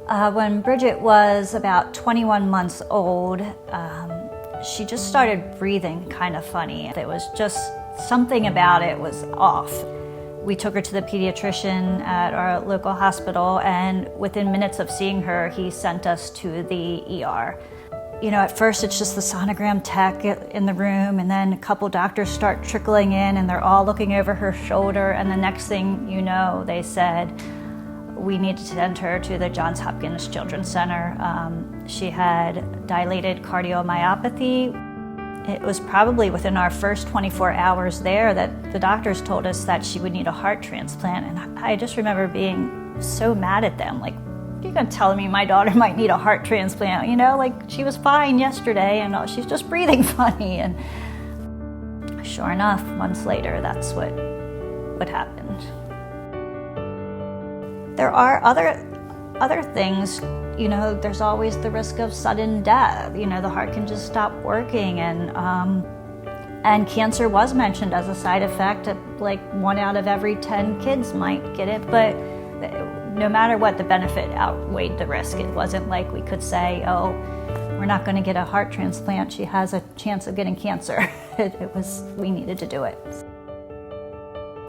When Bridget was about 21 months old, she just started breathing kind of funny. It was just something about it was off. We took her to the pediatrician at our local hospital, and within minutes of seeing her, he sent us to the ER. You know, at first it's just the sonogram tech in the room, and then a couple doctors start trickling in and they're all looking over her shoulder, and the next thing you know, they said, we need to send her to the Johns Hopkins Children's Center. She had dilated cardiomyopathy. It was probably within our first 24 hours there that the doctors told us that she would need a heart transplant, and I just remember being so mad at them, like, you're gonna tell me my daughter might need a heart transplant, you know, like she was fine yesterday and she's just breathing funny. And sure enough, months later, that's what happened. There are other things, you know, there's always the risk of sudden death. You know, the heart can just stop working, and cancer was mentioned as a side effect. Like 1 out of every 10 kids might get it, but no matter what, the benefit outweighed the risk. It wasn't like we could say, oh, we're not going to get a heart transplant, she has a chance of getting cancer. It was, we needed to do it.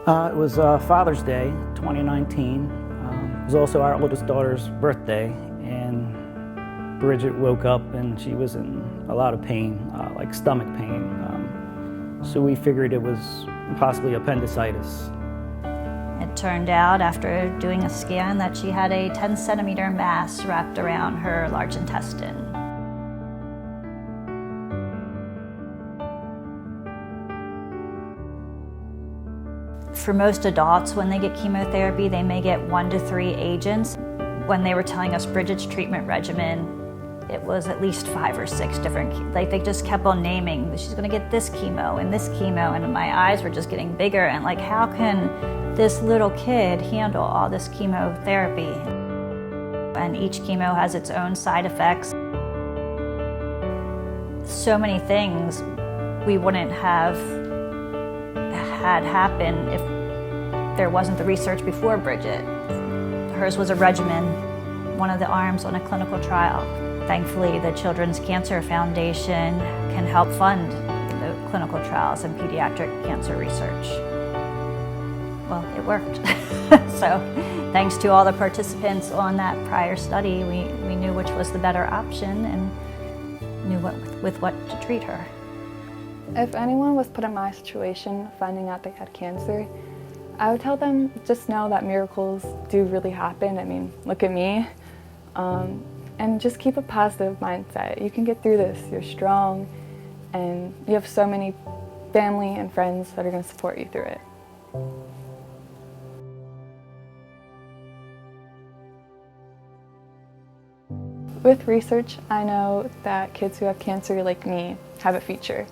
It was Father's Day, 2019. It was also our oldest daughter's birthday, and Bridget woke up and she was in a lot of pain, like stomach pain. So we figured it was possibly appendicitis. It turned out, after doing a scan, that she had a 10-centimeter mass wrapped around her large intestine. For most adults, when they get chemotherapy, they may get 1 to 3 agents. When they were telling us Bridget's treatment regimen, it was at least 5 or 6 different, like they just kept on naming, she's gonna get this chemo, and my eyes were just getting bigger, and like, how can this little kid handle all this chemotherapy? And each chemo has its own side effects. So many things we wouldn't have had happen if there wasn't the research before Bridget. Hers was a regimen, one of the arms on a clinical trial. Thankfully, the Children's Cancer Foundation can help fund the clinical trials and pediatric cancer research. Well, it worked. So thanks to all the participants on that prior study, we knew which was the better option and knew with what to treat her. If anyone was put in my situation, finding out they had cancer, I would tell them, just know that miracles do really happen. I mean, look at me. And just keep a positive mindset. You can get through this, you're strong, and you have so many family and friends that are going to support you through it. With research, I know that kids who have cancer like me have a future.